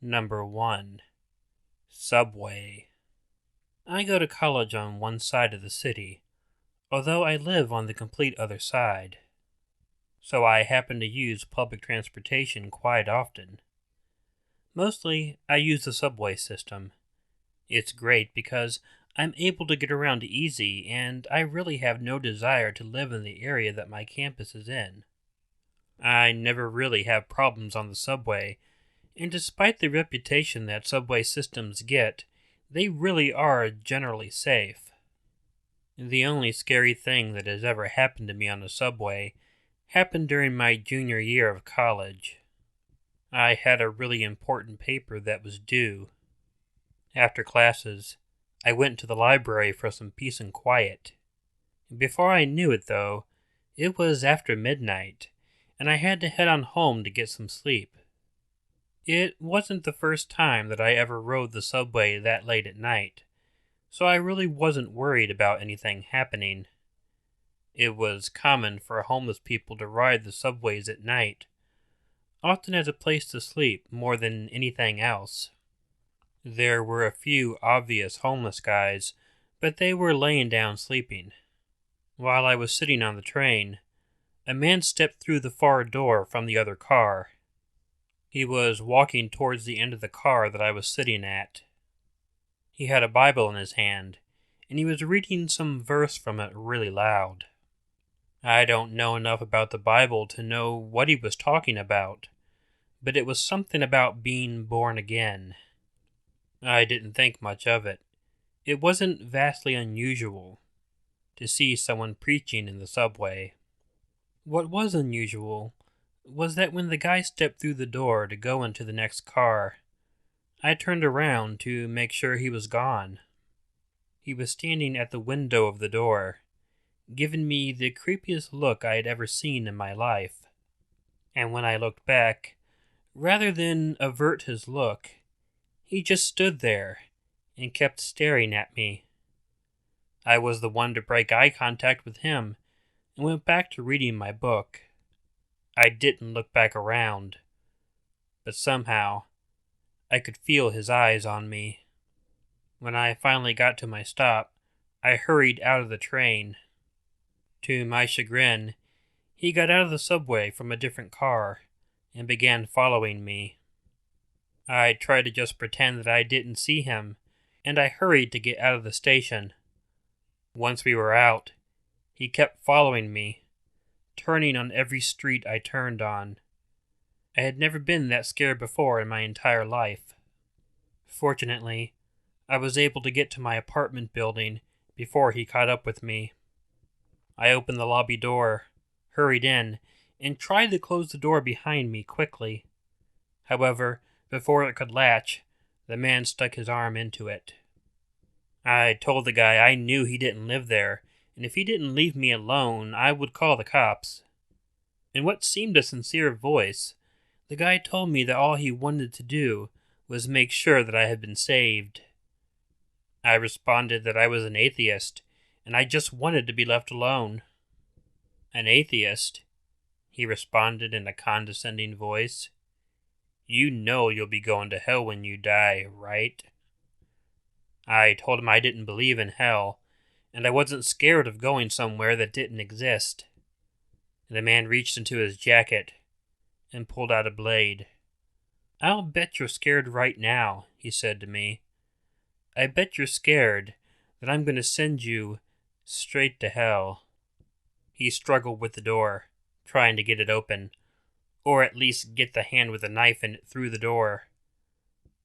Number 1. Subway. I go to college on one side of the city, although I live on the complete other side, so I happen to use public transportation quite often. Mostly, I use the subway system. It's great because I'm able to get around easy, and I really have no desire to live in the area that my campus is in. I never really have problems on the subway, and despite the reputation that subway systems get, they really are generally safe. The only scary thing that has ever happened to me on the subway happened during my junior year of college. I had a really important paper that was due. After classes, I went to the library for some peace and quiet. Before I knew it, though, it was after midnight, and I had to head on home to get some sleep. It wasn't the first time that I ever rode the subway that late at night, so I really wasn't worried about anything happening. It was common for homeless people to ride the subways at night, often as a place to sleep more than anything else. There were a few obvious homeless guys, but they were laying down sleeping. While I was sitting on the train, a man stepped through the far door from the other car. He was walking towards the end of the car that I was sitting at. He had a Bible in his hand, and he was reading some verse from it really loud. I don't know enough about the Bible to know what he was talking about, but it was something about being born again. I didn't think much of it. It wasn't vastly unusual to see someone preaching in the subway. What was unusual was that when the guy stepped through the door to go into the next car, I turned around to make sure he was gone. He was standing at the window of the door, giving me the creepiest look I had ever seen in my life. And when I looked back, rather than avert his look, he just stood there and kept staring at me. I was the one to break eye contact with him and went back to reading my book. I didn't look back around, but somehow I could feel his eyes on me. When I finally got to my stop, I hurried out of the train. To my chagrin, he got out of the subway from a different car and began following me. I tried to just pretend that I didn't see him, and I hurried to get out of the station. Once we were out, he kept following me, turning on every street I turned on. I had never been that scared before in my entire life. Fortunately, I was able to get to my apartment building before he caught up with me. I opened the lobby door, hurried in, and tried to close the door behind me quickly. However, before it could latch, the man stuck his arm into it. I told the guy I knew he didn't live there, and if he didn't leave me alone, I would call the cops. In what seemed a sincere voice, the guy told me that all he wanted to do was make sure that I had been saved. I responded that I was an atheist, and I just wanted to be left alone. An atheist? He responded in a condescending voice. You know you'll be going to hell when you die, right? I told him I didn't believe in hell, and I wasn't scared of going somewhere that didn't exist. The man reached into his jacket and pulled out a blade. I'll bet you're scared right now, he said to me. I bet you're scared that I'm going to send you straight to hell. He struggled with the door, trying to get it open, or at least get the hand with the knife in it through the door.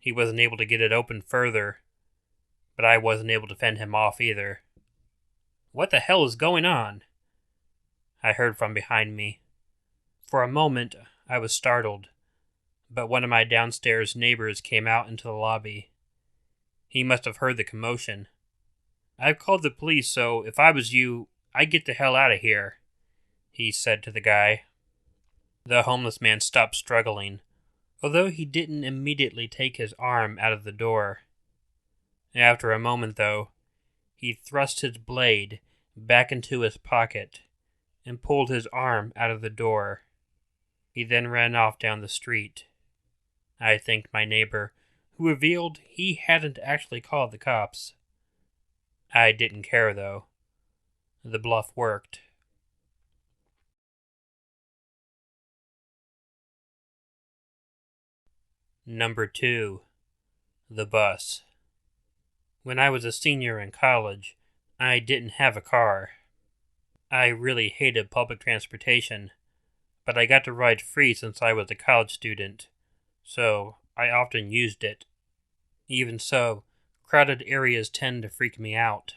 He wasn't able to get it open further, but I wasn't able to fend him off either. What the hell is going on? I heard from behind me. For a moment, I was startled, but one of my downstairs neighbors came out into the lobby. He must have heard the commotion. I've called the police, so if I was you, I'd get the hell out of here, he said to the guy. The homeless man stopped struggling, although he didn't immediately take his arm out of the door. After a moment, though, he thrust his blade back into his pocket and pulled his arm out of the door. He then ran off down the street. I thanked my neighbor, who revealed he hadn't actually called the cops. I didn't care, though. The bluff worked. Number 2. The bus. When I was a senior in college, I didn't have a car. I really hated public transportation, but I got to ride free since I was a college student, so I often used it. Even so, crowded areas tend to freak me out.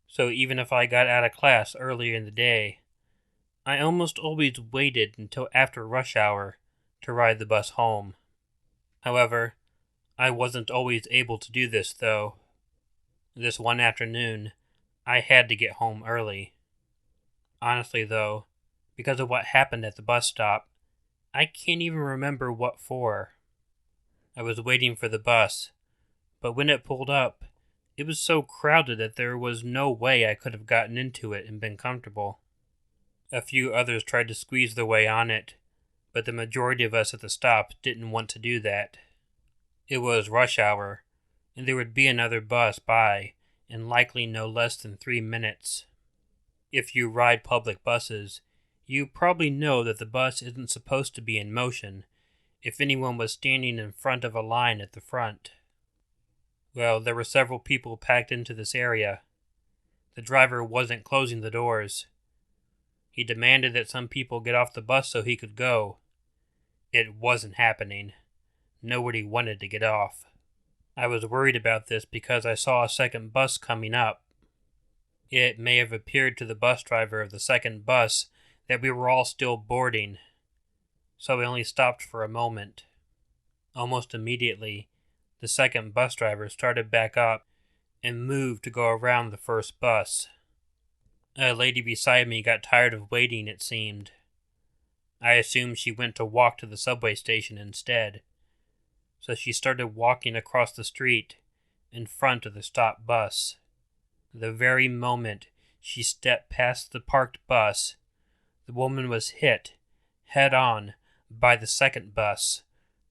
So even if I got out of class earlier in the day, I almost always waited until after rush hour to ride the bus home. However, I wasn't always able to do this, though. This one afternoon, I had to get home early. Honestly, though, because of what happened at the bus stop, I can't even remember what for. I was waiting for the bus, but when it pulled up, it was so crowded that there was no way I could have gotten into it and been comfortable. A few others tried to squeeze their way on it, but the majority of us at the stop didn't want to do that. It was rush hour, and there would be another bus by in likely no less than 3 minutes. If you ride public buses, you probably know that the bus isn't supposed to be in motion if anyone was standing in front of a line at the front. Well, there were several people packed into this area. The driver wasn't closing the doors. He demanded that some people get off the bus so he could go. It wasn't happening. Nobody wanted to get off. I was worried about this because I saw a second bus coming up. It may have appeared to the bus driver of the second bus that we were all still boarding, so we only stopped for a moment. Almost immediately, the second bus driver started back up and moved to go around the first bus. A lady beside me got tired of waiting, it seemed. I assumed she went to walk to the subway station instead, so she started walking across the street in front of the stopped bus. The very moment she stepped past the parked bus, the woman was hit head-on by the second bus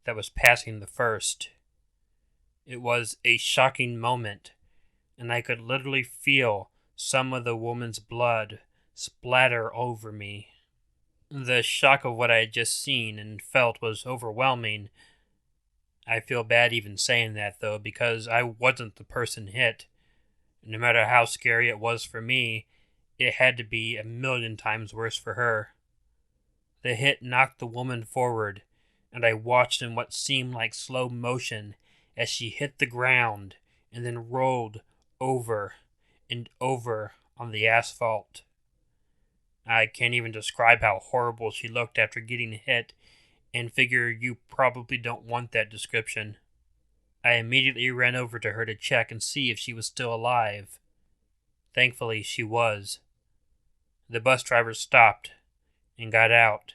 that was passing the first. It was a shocking moment, and I could literally feel some of the woman's blood splatter over me. The shock of what I had just seen and felt was overwhelming. I feel bad even saying that, though, because I wasn't the person hit. No matter how scary it was for me, it had to be a million times worse for her. The hit knocked the woman forward, and I watched in what seemed like slow motion as she hit the ground and then rolled over and over on the asphalt. I can't even describe how horrible she looked after getting hit, and figure you probably don't want that description. I immediately ran over to her to check and see if she was still alive. Thankfully, she was. The bus driver stopped and got out.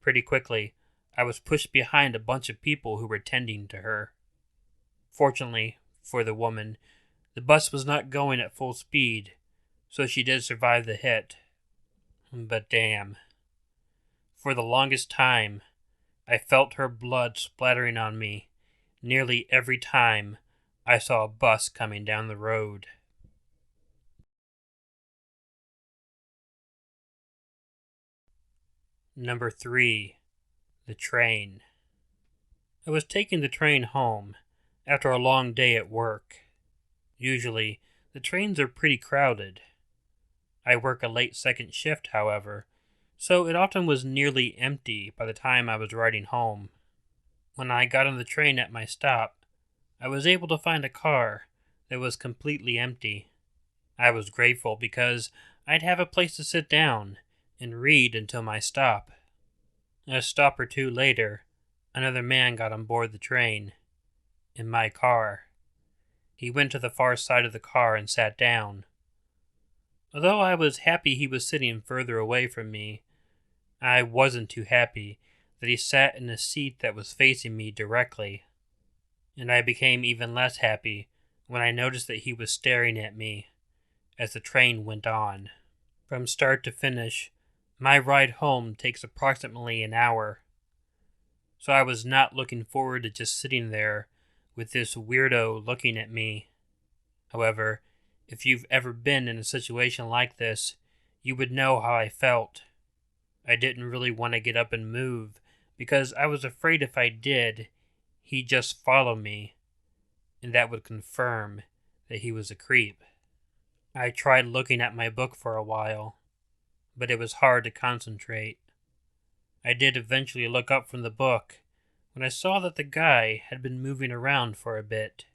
Pretty quickly, I was pushed behind a bunch of people who were tending to her. Fortunately for the woman, the bus was not going at full speed, so she did survive the hit. But damn. For the longest time, I felt her blood splattering on me nearly every time I saw a bus coming down the road. Number 3. The train. I was taking the train home after a long day at work. Usually, the trains are pretty crowded. I work a late second shift, however, so it often was nearly empty by the time I was riding home. When I got on the train at my stop, I was able to find a car that was completely empty. I was grateful because I'd have a place to sit down and read until my stop. A stop or two later, another man got on board the train, in my car. He went to the far side of the car and sat down. Although I was happy he was sitting further away from me, I wasn't too happy that he sat in a seat that was facing me directly. And I became even less happy when I noticed that he was staring at me as the train went on. From start to finish, my ride home takes approximately an hour. so I was not looking forward to just sitting there with this weirdo looking at me. However, if you've ever been in a situation like this, you would know how I felt. I didn't really want to get up and move, because I was afraid if I did, he'd just follow me, and that would confirm that he was a creep. I tried looking at my book for a while, but it was hard to concentrate. I did eventually look up from the book when I saw that the guy had been moving around for a bit.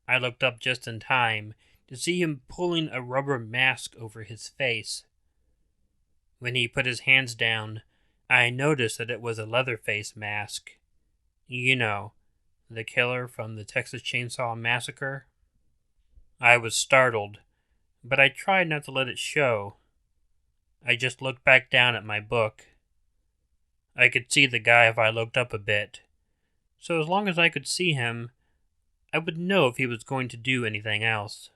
I looked up just in time to see him pulling a rubber mask over his face. When he put his hands down, I noticed that it was a Leatherface mask. You know, the killer from the Texas Chainsaw Massacre. I was startled, but I tried not to let it show. I just looked back down at my book. I could see the guy if I looked up a bit, so as long as I could see him, I would know if he was going to do anything else.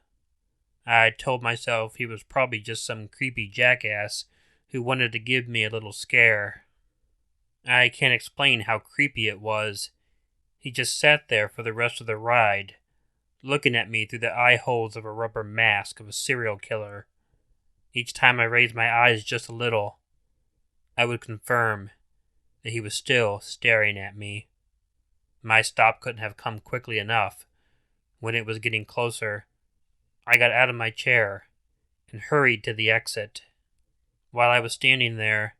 I told myself he was probably just some creepy jackass who wanted to give me a little scare. I can't explain how creepy it was. He just sat there for the rest of the ride, looking at me through the eye holes of a rubber mask of a serial killer. Each time I raised my eyes just a little, I would confirm that he was still staring at me. My stop couldn't have come quickly enough. When it was getting closer, I got out of my chair and hurried to the exit. While I was standing there,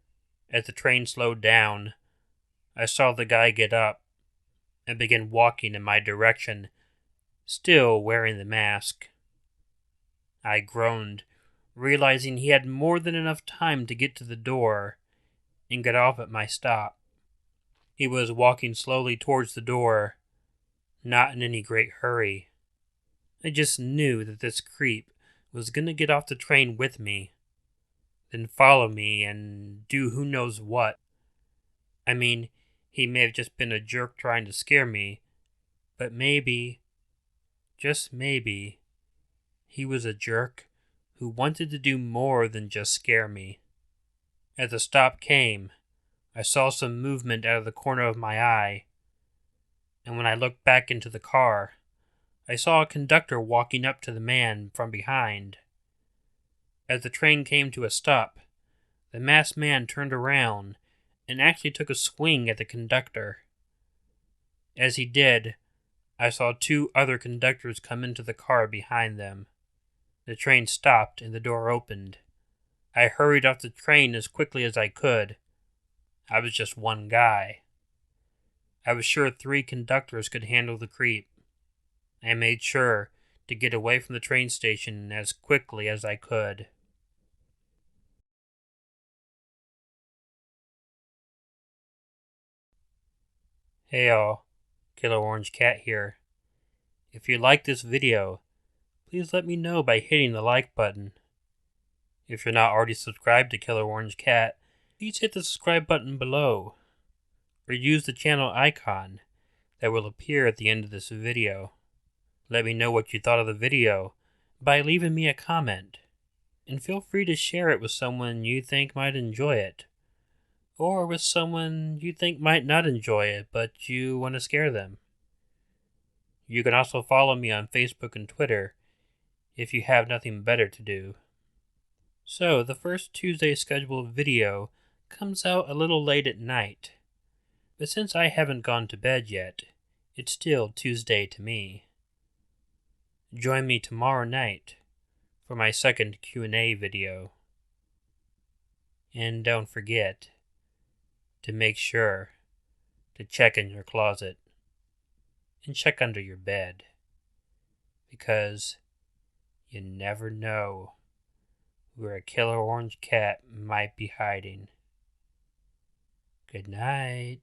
as the train slowed down, I saw the guy get up and begin walking in my direction, still wearing the mask. I groaned, realizing he had more than enough time to get to the door and get off at my stop. He was walking slowly towards the door, not in any great hurry. I just knew that this creep was going to get off the train with me, then follow me and do who knows what. I mean, he may have just been a jerk trying to scare me, but maybe, just maybe, he was a jerk who wanted to do more than just scare me. As the stop came, I saw some movement out of the corner of my eye, and when I looked back into the car, I saw a conductor walking up to the man from behind. As the train came to a stop, the masked man turned around and actually took a swing at the conductor. As he did, I saw two other conductors come into the car behind them. The train stopped and the door opened. I hurried off the train as quickly as I could. I was just one guy. I was sure 3 conductors could handle the creep. I made sure to get away from the train station as quickly as I could. Hey all, Killer Orange Cat here. If you like this video, please let me know by hitting the like button. If you're not already subscribed to Killer Orange Cat, please hit the subscribe button below, or use the channel icon that will appear at the end of this video. Let me know what you thought of the video by leaving me a comment, and feel free to share it with someone you think might enjoy it, or with someone you think might not enjoy it but you want to scare them. You can also follow me on Facebook and Twitter if you have nothing better to do. So, the first Tuesday scheduled video comes out a little late at night, but since I haven't gone to bed yet, it's still Tuesday to me. Join me tomorrow night for my second Q&A video. And don't forget to make sure to check in your closet and check under your bed, because you never know where a killer orange cat might be hiding. Good night.